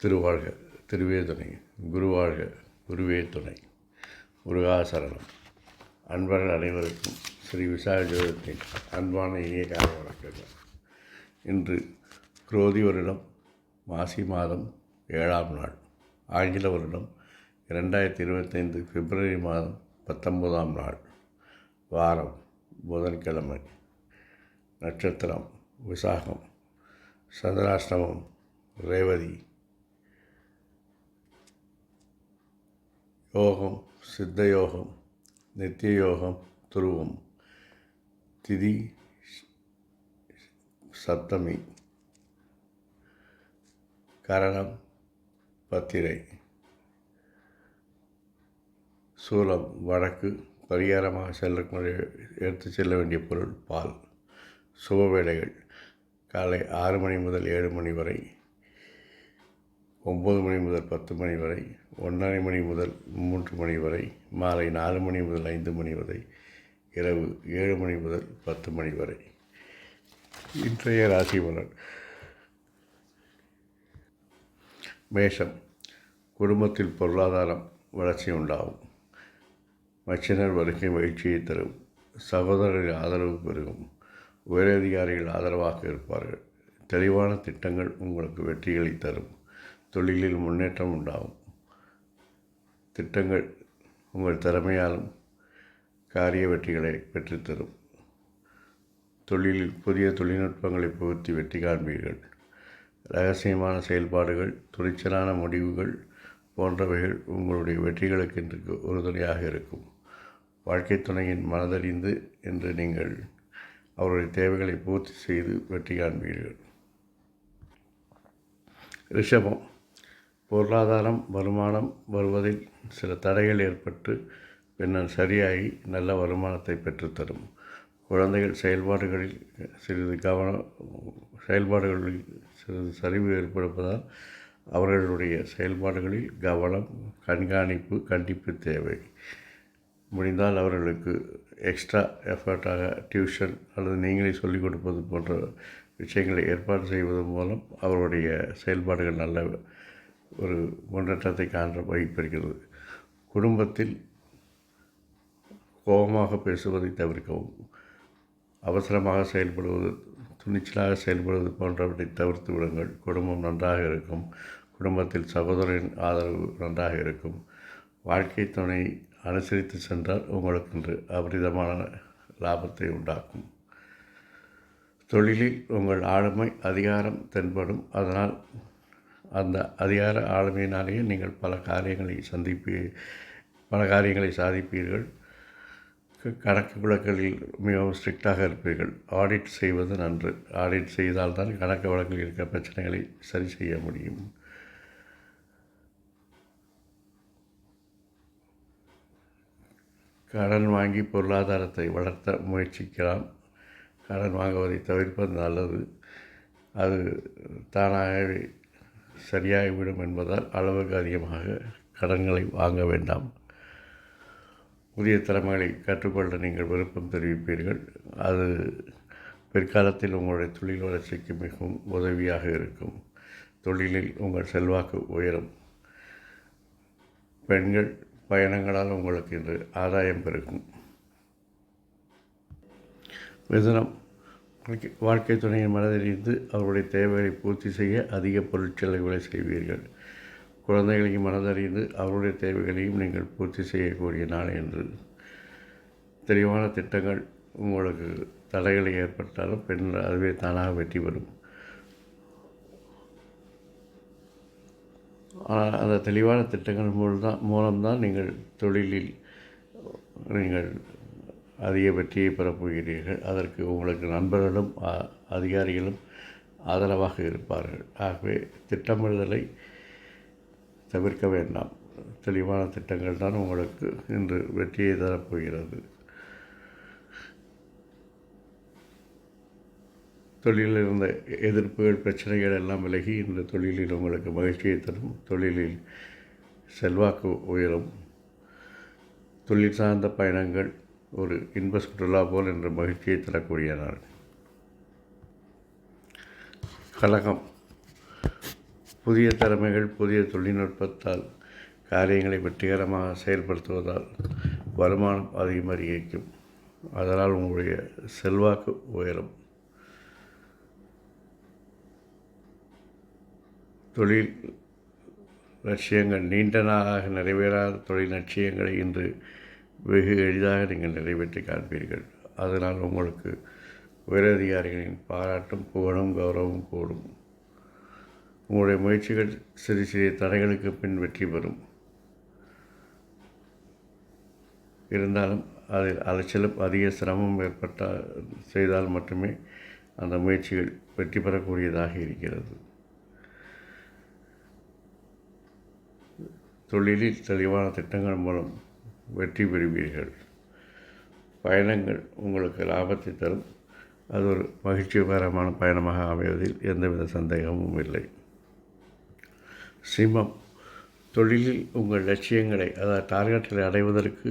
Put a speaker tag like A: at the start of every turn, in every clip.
A: திருவாழ்க திருவே துணை, குருவாழ்க குருவே துணை, முருகாசரணம். அன்பர்கள் அனைவருக்கும் ஸ்ரீ விசாக ஜோதிடத்தின் அன்பான இனிய காலை வணக்கங்கள். இன்று குரோதி வருடம் மாசி மாதம் 7ஆம் நாள், ஆங்கில வருடம் 2025 பிப்ரவரி மாதம் 19ஆம் நாள், வாரம் புதன்கிழமை, நட்சத்திரம் விசாகம், சந்திராஷ்டமம் ரேவதி, யோகம் சித்த யோகம், நித்திய யோகம் துருவம், திதி சப்தமி, கரணம் பத்திரை, சூலம் வடக்கு. பரிகாரமாக எடுத்து செல்ல வேண்டிய பொருள் பால். சுப வேளைகள் காலை 6 மணி முதல் 7 மணி வரை, 9 மணி முதல் 10 மணி வரை, 1:30 மணி முதல் 3 மணி வரை, மாலை 4 மணி முதல் 5 மணி வரை, இரவு 7 மணி முதல் 10 மணி வரை. இன்றைய ராசி பலன். மேஷம், குடும்பத்தில் பொருளாதாரம் வளர்ச்சி உண்டாகும். மச்சினர் வருகை மகிழ்ச்சியை தரும். சகோதரர்கள் ஆதரவு பெருகும். உயரதிகாரிகள் ஆதரவாக இருப்பார்கள். தெளிவான திட்டங்கள் உங்களுக்கு வெற்றிகளை தரும். தொழிலில் முன்னேற்றம் உண்டாகும். திட்டங்கள் உங்கள் திறமையாலும் காரிய வெற்றிகளை பெற்றுத்தரும். தொழிலில் புதிய தொழில்நுட்பங்களை புகுத்தி வெற்றி காண்பீர்கள். இரகசியமான செயல்பாடுகள், துணிச்சலான முடிவுகள் போன்றவைகள் உங்களுடைய வெற்றிகளுக்கு இன்றைக்கு உறுதுணையாக இருக்கும். வாழ்க்கை துணையின் மனதறிந்து என்று நீங்கள் அவருடைய தேவைகளை பூர்த்தி செய்து வெற்றி காண்பீர்கள். ரிஷபம், பொருளாதாரம் வருமானம் வருவதில் சில தடைகள் ஏற்பட்டு பின்னர் சரியாகி நல்ல வருமானத்தை பெற்றுத்தரும். குழந்தைகள் செயல்பாடுகளில் சிறிது சரிவு ஏற்படுவதால் அவர்களுடைய செயல்பாடுகளில் கவனம், கண்காணிப்பு, கண்டிப்பு தேவை. முடிந்தால் அவர்களுக்கு எக்ஸ்ட்ரா எஃபர்ட்டாக டியூஷன் அல்லது நீங்களே சொல்லிக் கொடுப்பது போன்ற விஷயங்களை ஏற்பாடு செய்வதன் மூலம் அவருடைய செயல்பாடுகள் நல்ல ஒரு முன்னேற்றத்தை காண வாய்ப்பிருக்கிறது. குடும்பத்தில் கோபமாக பேசுவதை தவிர்க்கவும். அவசரமாக செயல்படுவது, துணிச்சலாக செயல்படுவது போன்றவற்றை தவிர்த்து விடுங்கள். குடும்பம் நன்றாக இருக்கும். குடும்பத்தில் சகோதரரின் ஆதரவு நன்றாக இருக்கும். வாழ்க்கை துணை அனுசரித்து சென்றால் உங்களுக்கு இன்று அபரிதமான லாபத்தை உண்டாக்கும். தொழிலில் உங்கள் ஆளுமை, அதிகாரம் தென்படும். அதனால் அந்த அதிகார ஆளுமையினாலேயே நீங்கள் பல காரியங்களை சாதிப்பீர்கள். கணக்கு வழக்குகளில் மிகவும் ஸ்ட்ரிக்டாக இருப்பீர்கள். ஆடிட் செய்வது நன்று. ஆடிட் செய்தால்தான் கணக்கு வழக்கில் இருக்கிற பிரச்சனைகளை சரி செய்ய முடியும். கடன் வாங்கி பொருளாதாரத்தை வளர்த்த முயற்சிக்கலாம். கடன் வாங்குவதை தவிர்ப்பது நல்லது. அது தானாகவே சரியாகிவிடும் என்பதால் அளவுக்கு அதிகமாக கடன்களை வாங்க வேண்டாம். புதிய திறமைகளை கற்றுக்கொள்ள நீங்கள் விருப்பம் தெரிவிப்பீர்கள். அது பிற்காலத்தில் உங்களுடைய தொழில் வளர்ச்சிக்கு மிகவும் உதவியாக இருக்கும். தொழிலில் உங்கள் செல்வாக்கு உயரும். பெண்கள் பயணங்களால் உங்களுக்கு இன்று ஆதாயம் பெருகும். மிதுனம், வாழ்க்கை துணையின் மனதிலிருந்து அவருடைய தேவைகளை பூர்த்தி செய்ய அதிக பொருட்செலவுகளை செய்வீர்கள். குழந்தைகளையும் மனதறிந்து அவருடைய தேவைகளையும் நீங்கள் பூர்த்தி செய்யக்கூடிய நாள் என்று. தெளிவான திட்டங்கள் உங்களுக்கு தடைகளை ஏற்பட்டாலும் பின்னர் அதுவே தானாக வெற்றி பெறும். ஆனால் அந்த தெளிவான திட்டங்கள் மூலம்தான் நீங்கள் தொழிலில் அதிக வெற்றியை பெறப்போகிறீர்கள். அதற்கு உங்களுக்கு நண்பர்களும் அதிகாரிகளும் ஆதரவாக இருப்பார்கள். ஆகவே திட்டமிடுதலை தவிர்க்க வேண்டாம். தெளிவான திட்டங்கள் தான் உங்களுக்கு இன்று வெற்றியை தரப்போகிறது. தொழிலில் இருந்த எதிர்ப்புகள், பிரச்சனைகள் எல்லாம் விலகி இன்று தொழிலில் உங்களுக்கு மகிழ்ச்சியை தரும். தொழிலில் செல்வாக்கு உயரும். தொழில் சார்ந்த பயணங்கள் ஒரு இன்ப சுற்றுலா போல் என்ற மகிழ்ச்சியை தரக்கூடிய நாள். கலகம், புதிய திறமைகள், புதிய தொழில்நுட்பத்தால் காரியங்களை வெற்றிகரமாக செயல்படுத்துவதால் வருமானம் அதிகரிக்கும். அதனால் உங்களுடைய செல்வாக்கு உயரும். தொழில் லட்சியங்கள், நீண்ட நாளாக நிறைவேறாத தொழில் லட்சியங்களை இன்று வெகு எளிதாக நீங்கள் நிறைவேற்றி காண்பீர்கள். அதனால் உங்களுக்கு உயரதிகாரிகளின் பாராட்டும், புகழும், கௌரவமும் கூடும். உங்களுடைய முயற்சிகள் சிறிய சிறிய தடைகளுக்கு பின் வெற்றி பெறும். இருந்தாலும் அதில் அலைச்சலும் அதிக சிரமம் செய்தால் மட்டுமே அந்த முயற்சிகள் வெற்றி பெறக்கூடியதாக இருக்கிறது. தொழிலில் தெளிவான திட்டங்கள் மூலம் வெற்றி பெறுவீர்கள். பயணங்கள் உங்களுக்கு லாபத்தை தரும். அது ஒரு மகிழ்ச்சிகரமான பயணமாக அமைவதில் எந்தவித சந்தேகமும் இல்லை. சிம்மம், தொழிலில் உங்கள் லட்சியங்களை, அதாவது டார்கெட்களை அடைவதற்கு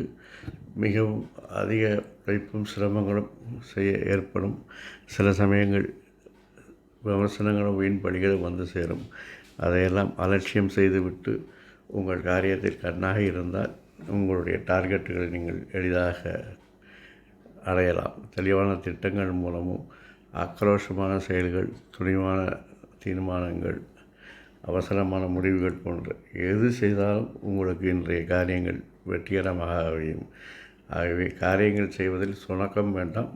A: மிகவும் அதிக உழைப்பும் சிரமங்களும் ஏற்படும். சில சமயங்கள் விமர்சனங்களும் வீண் பலிகளும் வந்து சேரும். அதையெல்லாம் அலட்சியம் செய்துவிட்டு உங்கள் காரியத்தில் கண்ணாக இருந்தால் உங்களுடைய டார்கெட்டுகளை நீங்கள் எளிதாக அடையலாம். தெளிவான திட்டங்கள் மூலமும் ஆக்ரோஷமான செயல்கள், துணிவான தீர்மானங்கள், அவசரமான முடிவுகள் போன்ற எது செய்தாலும் உங்களுக்கு இன்றைய காரியங்கள் வெற்றிகரமாக அமையும். ஆகவே காரியங்கள் செய்வதில் சுணக்கம் வேண்டாம்.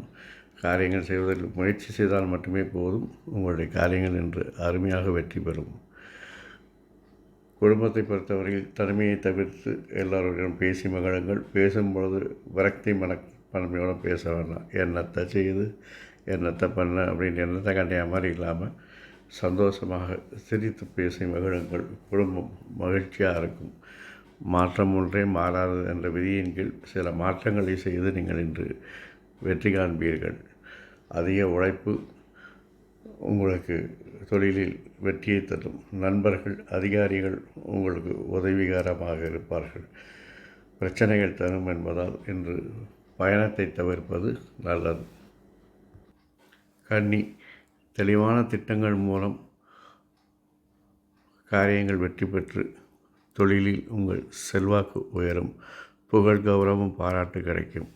A: காரியங்கள் செய்வதில் முயற்சி செய்தால் மட்டுமே போதும். உங்களுடைய காரியங்கள் இன்று அருமையாக வெற்றி பெறும். குடும்பத்தை பொறுத்தவரையில் தனிமையை தவிர்த்து எல்லோருடன் பேசி மகிழுங்கள். பேசும்பொழுது விரக்தி மனப்பான்மையோடு பேச வேண்டாம். என்னத்தை செய்யுது, என்னத்தை பண்ண அப்படின்னு என்னத்தை கண்டிய மாதிரி இல்லாமல் சந்தோஷமாக சிரித்து பேசி மகிழுங்கள். குடும்பம் மகிழ்ச்சியாக இருக்கும். மாற்றம் ஒன்றே மாறாது என்ற விதியின் கீழ் சில மாற்றங்களை செய்து நீங்கள் இன்று வெற்றி காண்பீர்கள். அதிக உழைப்பு உங்களுக்கு தொழிலில் வெற்றியை தரும். நண்பர்கள், அதிகாரிகள் உங்களுக்கு உதவிகரமாக இருப்பார்கள். பிரச்சனைகள் தரும் என்பதால் இன்று பயணத்தை தவிர்ப்பது நல்லது. கன்னி, தெளிவான திட்டங்கள் மூலம் காரியங்கள் வெற்றி பெற்று தொழிலில் உங்கள் செல்வாக்கு உயரும். புகழ், கௌரவம், பாராட்டு கிடைக்கும்.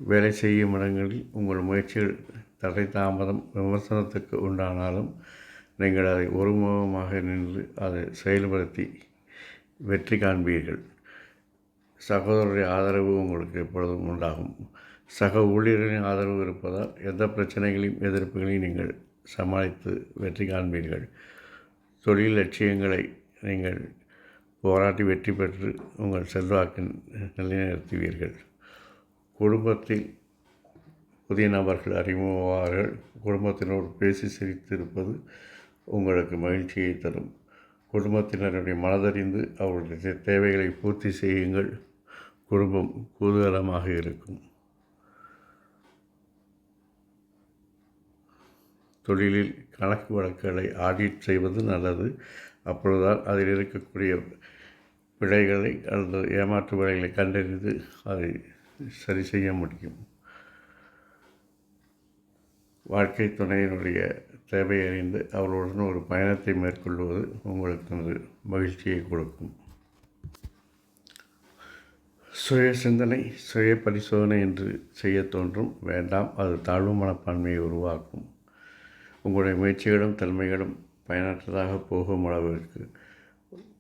A: வேலை செய்யும் இடங்களில் உங்கள் முயற்சிகள் தடை தாமதம் விமர்சனத்துக்கு உண்டானாலும் நீங்கள் அதை ஒருமுகமாக நின்று அதை செயல்படுத்தி வெற்றி காண்பீர்கள். சகோதரருடைய ஆதரவு உங்களுக்கு எப்பொழுதும் உண்டாகும். சக ஊழியர்களின் ஆதரவு இருப்பதால் எந்த பிரச்சனைகளையும் எதிர்ப்புகளையும் நீங்கள் சமாளித்து வெற்றி காண்பீர்கள். தொழில் லட்சியங்களை நீங்கள் போராட்டி வெற்றி பெற்று உங்கள் செல்வாக்கை நிலைநிறுத்துவீர்கள். குடும்பத்தில் புதிய நபர்கள் அறிமுகமாவார்கள். குடும்பத்தினோடு பேசி சிரித்திருப்பது உங்களுக்கு மகிழ்ச்சியை தரும். குடும்பத்தினருடைய மனதறிந்து அவர்களுடைய தேவைகளை பூர்த்தி செய்யுங்கள். குடும்பம் குதூகலமாக இருக்கும். தொழிலில் கணக்கு வழக்குகளை ஆடிட் செய்வது நல்லது. அப்பொழுதுதான் அதில் இருக்கக்கூடிய பிழைகளை அல்லது ஏமாற்று பிழைகளை கண்டறிந்து அதை சரி செய்ய முடியும். வாழ்க்கை துணையினுடைய தேவை அறிந்து அவர்களுடன் ஒரு பயணத்தை மேற்கொள்வது உங்களுக்கு மகிழ்ச்சியை கொடுக்கும். சுய சிந்தனை, சுய பரிசோதனை என்று செய்ய தோன்றும். வேண்டாம், அது தாழ்வு மனப்பான்மையை உருவாக்கும். உங்களுடைய முயற்சிகளும் தன்மைகளும் பயனற்றதாக போகும் அளவிற்கு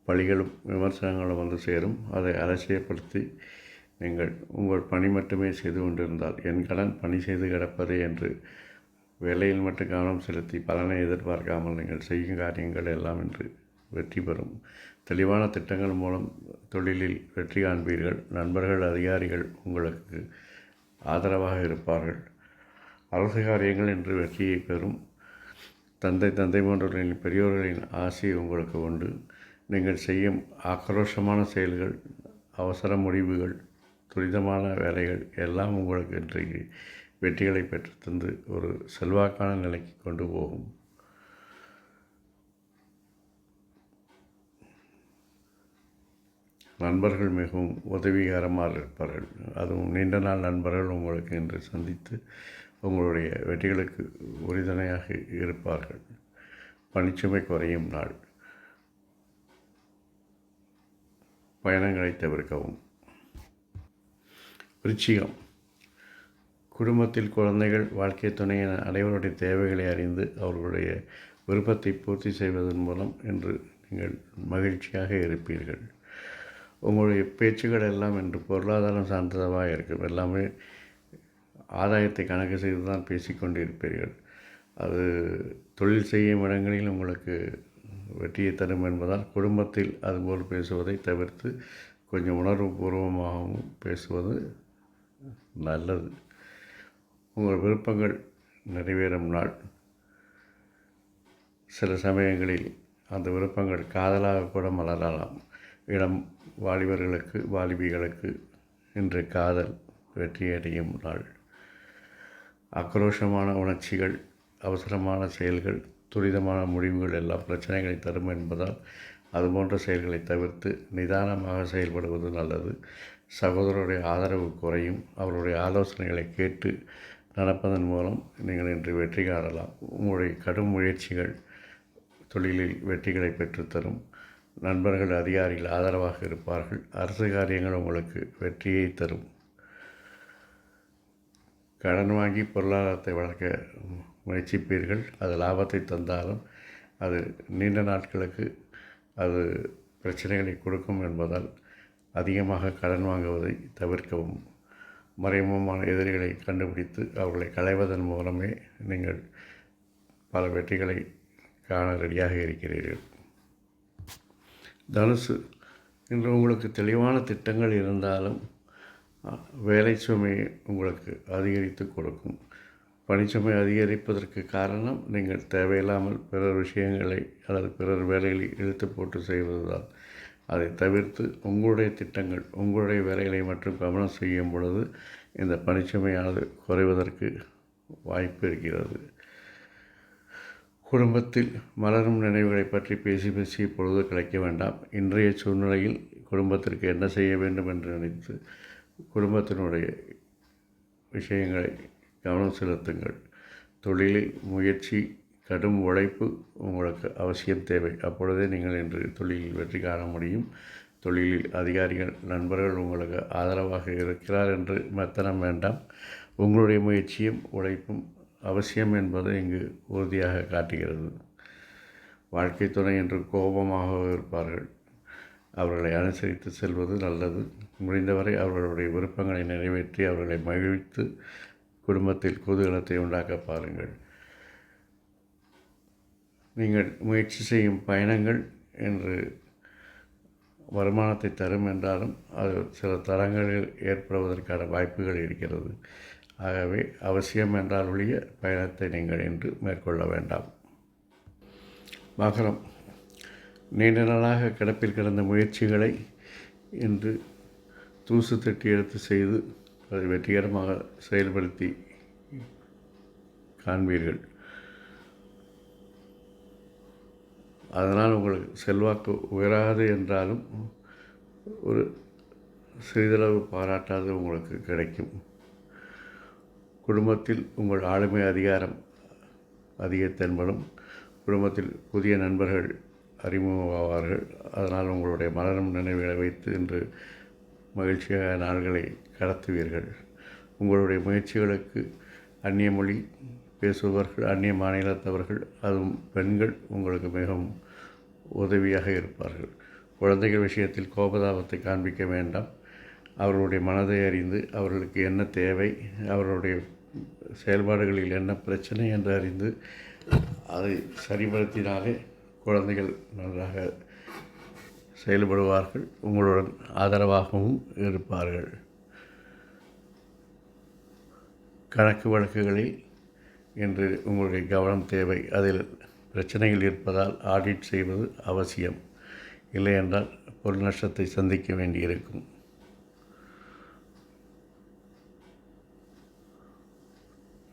A: பழிகளும் விமர்சனங்களும் வந்து சேரும். அதை அலட்சியப்படுத்தி நீங்கள் உங்கள் பணி மட்டுமே செய்து கொண்டிருந்தால் என் கடன் பணி செய்து கிடப்பதே என்று வேலையில் மட்டும் கவனம் செலுத்தி பலனை எதிர்பார்க்காமல் நீங்கள் செய்யும் காரியங்கள் எல்லாம் இன்று வெற்றி பெறும். தெளிவான திட்டங்கள் மூலம் தொழிலில் வெற்றி காண்பீர்கள். நண்பர்கள், அதிகாரிகள் உங்களுக்கு ஆதரவாக இருப்பார்கள். அரசு காரியங்கள் இன்று வெற்றியை பெறும். தந்தை போன்றவர்களின் பெரியோர்களின் ஆசை உங்களுக்கு உண்டு. நீங்கள் செய்யும் ஆக்ரோஷமான செயல்கள், அவசர முடிவுகள், துரிதமான வேலைகள் எல்லாம் உங்களுக்கு இன்றைக்கு வெற்றிகளை பெற்றுத்தந்து ஒரு செல்வாக்கான நிலைக்கு கொண்டு போகும். நண்பர்கள் மிகவும் உதவிகரமாக இருப்பார்கள். அதுவும் நீண்ட நாள் நண்பர்கள் உங்களுக்கு இன்று சந்தித்து உங்களுடைய வெற்றிகளுக்கு உறுதுணையாக இருப்பார்கள். பணிச்சுமை குறையும் நாள். பயணங்களை தவிர்க்கவும். விருச்சிகம். குடும்பத்தில் குழந்தைகள், வாழ்க்கை துணை என அனைவருடைய தேவைகளை அறிந்து அவர்களுடைய விருப்பத்தை பூர்த்தி செய்வதன் மூலம் இன்று நீங்கள் மகிழ்ச்சியாக இருப்பீர்கள். உங்களுடைய பேச்சுகள் எல்லாம் இன்று பொருளாதாரம் சார்ந்ததாக இருக்கும். எல்லாமே ஆதாயத்தை கணக்கு செய்து தான் பேசிக்கொண்டு இருப்பீர்கள். அது தொழில் செய்யும் இடங்களில் உங்களுக்கு வெற்றியை தரும் என்பதால் குடும்பத்தில் அதுபோல் பேசுவதை தவிர்த்து கொஞ்சம் உணர்வுபூர்வமாகவும் பேசுவது நல்லது. உங்கள் விருப்பங்கள் நிறைவேறும் நாள். சில சமயங்களில் அந்த விருப்பங்கள் காதலாக கூட மலரலாம். இளம் வாலிபர்களுக்கு, வாலிபிகளுக்கு இன்று காதல் வெற்றியடையும் நாள். ஆக்ரோஷமான உணர்ச்சிகள், அவசரமான செயல்கள், துரிதமான முடிவுகள் எல்லாம் பிரச்சனைகளை தரும் என்பதால் அதுபோன்ற செயல்களை தவிர்த்து நிதானமாக செயல்படுவது நல்லது. சகோதரருடைய ஆதரவு குறையும். அவருடைய ஆலோசனைகளை கேட்டு நடப்பதன் மூலம் நீங்கள் இன்று வெற்றி காணலாம். உங்களுடைய கடும் முயற்சிகள் தொழிலில் வெற்றிகளை பெற்றுத்தரும். நண்பர்கள், அதிகாரிகள் ஆதரவாக இருப்பார்கள். அரசு காரியங்கள் உங்களுக்கு வெற்றியை தரும். கடன் வாங்கி பொருளாதாரத்தை வளர்க்க முயற்சிப்பீர்கள். அது லாபத்தை தந்தாலும் அது நீண்ட நாட்களுக்கு அது பிரச்சனைகளை கொடுக்கும் என்பதால் அதிகமாக கடன் வாங்குவதை தவிர்க்கவும். மறைமுகமான எதிரிகளை கண்டுபிடித்து அவர்களை களைவதன் மூலமே நீங்கள் பல வெற்றிகளை காண ரெடியாக இருக்கிறீர்கள். தனுசு. இன்று உங்களுக்கு தெளிவான திட்டங்கள் இருந்தாலும் வேலை சுமையை உங்களுக்கு அதிகரித்து கொடுக்கும். பணிச்சுமை அதிகரிப்பதற்கு காரணம் நீங்கள் தேவையில்லாமல் பிறர் விஷயங்களை அல்லது பிறர் வேலைகளை இழுத்து போட்டு செய்வதுதான். அதை தவிர்த்து உங்களுடைய திட்டங்கள், உங்களுடைய வேலைகளை மட்டும் கவனம் செய்யும் பொழுது இந்த பணிச்சுமையானது குறைவதற்கு வாய்ப்பு இருக்கிறது. குடும்பத்தில் மலரும் நினைவுகளை பற்றி பேசி பொழுது கிடைக்க வேண்டாம். இன்றைய சூழ்நிலையில் குடும்பத்திற்கு என்ன செய்ய வேண்டும் என்று நினைத்து குடும்பத்தினுடைய விஷயங்களை கவனம் செலுத்துங்கள். தொழிலில் முயற்சி, கடும் உழைப்பு உங்களுக்கு அவசியம் தேவை. அப்பொழுதே நீங்கள் இன்று தொழிலில் வெற்றி காண முடியும். தொழிலில் அதிகாரிகள், நண்பர்கள் உங்களுக்கு ஆதரவாக இருக்கிறார் என்று மெத்தனம் வேண்டாம். உங்களுடைய முயற்சியும் உழைப்பும் அவசியம் என்பதை இங்கு உறுதியாக காட்டுகிறது. வாழ்க்கை துணை என்று கோபமாக இருப்பார்கள். அவர்களை அனுசரித்து செல்வது நல்லது. முடிந்தவரை அவர்களுடைய விருப்பங்களை நிறைவேற்றி அவர்களை மகிழ்வித்து குடும்பத்தில் குதூகலத்தை உண்டாக்க பாருங்கள். நீங்கள் முயற்சி செய்யும் பயணங்கள் என்று வருமானத்தை தரும் என்றாலும் அது சில தரங்களில் ஏற்படுவதற்கான வாய்ப்புகள் இருக்கிறது. ஆகவே அவசியம் என்றால் ஒழிய பயணத்தை நீங்கள் இன்று மேற்கொள்ள வேண்டாம். மகரம். நீண்ட நாளாக கிடப்பில் கிடந்த முயற்சிகளை இன்று தூசு தட்டி எடுத்து செய்து அதை வெற்றிகரமாக செயல்படுத்தி காண்பீர்கள். அதனால் உங்களுக்கு செல்வாக்கு உயராது என்றாலும் ஒரு சிறிதளவு பாராட்டாது உங்களுக்கு கிடைக்கும். குடும்பத்தில் உங்கள் ஆளுமை, அதிகாரம் அதிக தென்படும். குடும்பத்தில் புதிய நண்பர்கள் அறிமுகமாவார்கள். அதனால் உங்களுடைய மலரும் நினைவுகளை வைத்து இன்று மகிழ்ச்சியாக நாள்களை கடத்துவீர்கள். உங்களுடைய முயற்சிகளுக்கு அந்நிய மொழி பேசுபவர்கள், அந்நிய மாநிலத்தவர்கள், அதுவும் பெண்கள் உங்களுக்கு மிகவும் உதவியாக இருப்பார்கள். குழந்தைகள் விஷயத்தில் கோபதாபத்தை காண்பிக்க வேண்டாம். அவர்களுடைய மனதை அறிந்து அவர்களுக்கு என்ன தேவை, அவர்களுடைய செயல்பாடுகளில் என்ன பிரச்சனை என்று அறிந்து அதை சரிபடுத்தினாலே குழந்தைகள் நன்றாக செயல்படுவார்கள். உங்களுடன் ஆதரவாகவும் இருப்பார்கள். கணக்கு வழக்குகளில் இன்று உங்களுடைய கவனம் தேவை. அதில் பிரச்சனைகள் இருப்பதால் ஆடிட் செய்வது அவசியம். இல்லையென்றால் பொருள் நஷ்டத்தை சந்திக்க வேண்டியிருக்கும்.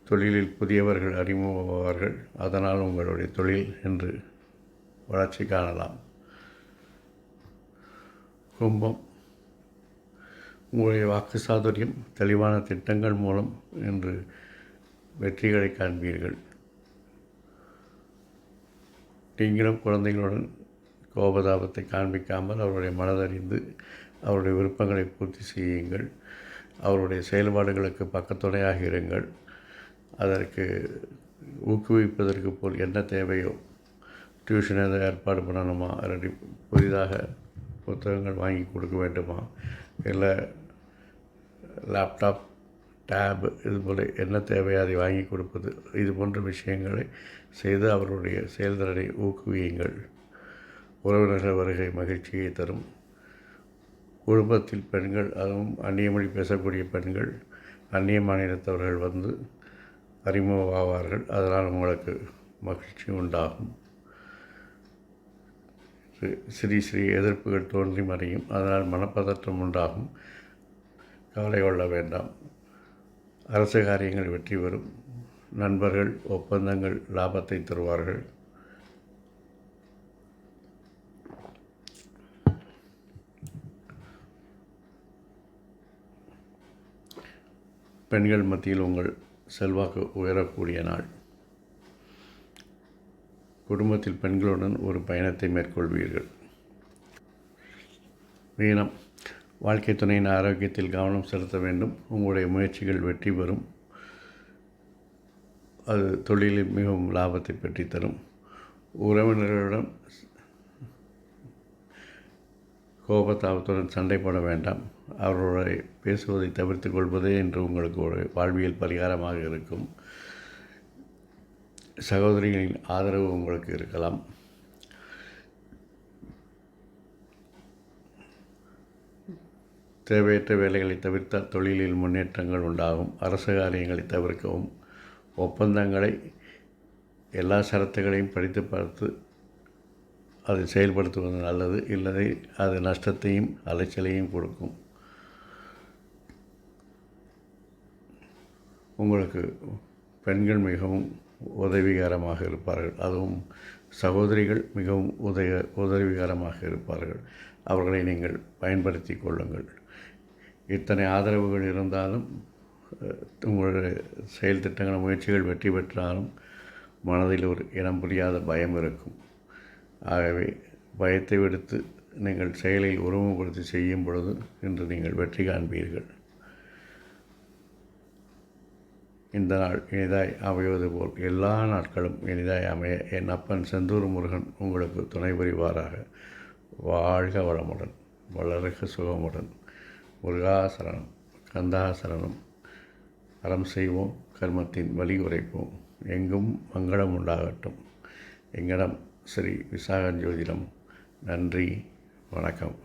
A: தொழிலில் புதியவர்கள் அறிமுகமாவார்கள். அதனால் உங்களுடைய தொழில் என்று வளர்ச்சி காணலாம். கும்பம். உங்களுடைய வாக்கு சாதுரியம், தெளிவான திட்டங்கள் மூலம் இன்று வெற்றிகளை காண்பீர்கள். நீங்களும் குழந்தைகளுடன் கோபதாபத்தை காண்பிக்காமல் அவருடைய மனதறிந்து அவருடைய விருப்பங்களை பூர்த்தி செய்யுங்கள். அவருடைய செயல்பாடுகளுக்கு பக்கத்துணையாக இருங்கள். அதற்கு ஊக்குவிப்பதற்கு போல் என்ன தேவையோ, டியூஷன் எதாவது ஏற்பாடு பண்ணணுமா, இல்லாட்டி புதிதாக புத்தகங்கள் வாங்கி கொடுக்க வேண்டுமா, இல்லை லேப்டாப், டேப் இதுபோல் என்ன தேவையோ அதை வாங்கி கொடுப்பது, இது போன்ற விஷயங்களை செய்து அவருடைய செயல்திறனை ஊக்குவியுங்கள். உறவினர்கள் வருகை மகிழ்ச்சியை தரும். குடும்பத்தில் பெண்கள், அதுவும் அந்நிய மொழி பேசக்கூடிய பெண்கள், அந்நிய மாநிலத்தவர்கள் வந்து அறிமுகமாவார்கள். அதனால் உங்களுக்கு மகிழ்ச்சி உண்டாகும். சிறிய எதிர்ப்புகள் தோன்றி மறையும். அதனால் மனப்பதற்றம் உண்டாகும். கவலை கொள்ள வேண்டாம். அரசு காரியங்கள் வெற்றி பெறும். நண்பர்கள், ஒப்பந்தங்கள் லாபத்தை தருவார்கள். பெண்கள் மத்தியில் உங்கள் செல்வாக்கு உயரக்கூடிய நாள். குடும்பத்தில் பெண்களுடன் ஒரு பயணத்தை மேற்கொள்வீர்கள். மீனம், வாழ்க்கை துணையின் ஆரோக்கியத்தில் கவனம் செலுத்த வேண்டும். உங்களுடைய முயற்சிகள் வெற்றி பெறும். அது தொழிலில் மிகவும் லாபத்தை பெற்றுத்தரும். உறவினர்களிடம் கோபத்தாபத்துடன் சண்டை போட வேண்டாம். அவர்களுடைய பேசுவதை தவிர்த்து கொள்வதே என்று உங்களுக்கு ஒரு வாழ்வியல் பரிகாரமாக இருக்கும். சகோதரிகளின் ஆதரவு உங்களுக்கு இருக்கலாம். தேவையற்ற வேலைகளை தவிர்த்தால் தொழிலில் முன்னேற்றங்கள் உண்டாகும். அரசு காரியங்களை தவிர்க்கவும். ஒப்பந்தங்களை எல்லா ஷரத்துகளையும் படித்து பார்த்து அதை செயல்படுத்துவது நல்லது. இல்லை அது நஷ்டத்தையும் அலைச்சலையும் கொடுக்கும். உங்களுக்கு பெண்கள் மிகவும் உதவிகரமாக இருப்பார்கள். அதுவும் சகோதரிகள் மிகவும் உதவிகரமாக இருப்பார்கள். அவர்களை நீங்கள் பயன்படுத்தி கொள்ளுங்கள். இத்தனை ஆதரவுகள் இருந்தாலும் உங்களுடைய செயல் திட்டங்கள் முயற்சிகள் வெற்றி பெற்றாலும் மனதில் ஒரு இனம் புரியாத பயம் இருக்கும். ஆகவே பயத்தை விடுத்து நீங்கள் செயலில் உருவப்படுத்தி செய்யும் பொழுது இன்று நீங்கள் வெற்றி காண்பீர்கள். இந்த நாள் இனிதாய் அமைவது போல் எல்லா நாட்களும் இனிதாய் அமைய என் அப்பன் செந்தூர் முருகன் உங்களுக்கு துணை புரிவாராக. வாழ்க வளமுடன், வளர்க சுகமுடன். முருகாசரணம், கந்தாசரணம். அறம் செய்வோம், கர்மத்தின் வலி குறைப்போம். எங்கும் மங்களம் உண்டாகட்டும். எங்களிடம் ஸ்ரீ விசாகன் ஜோதிடம். நன்றி, வணக்கம்.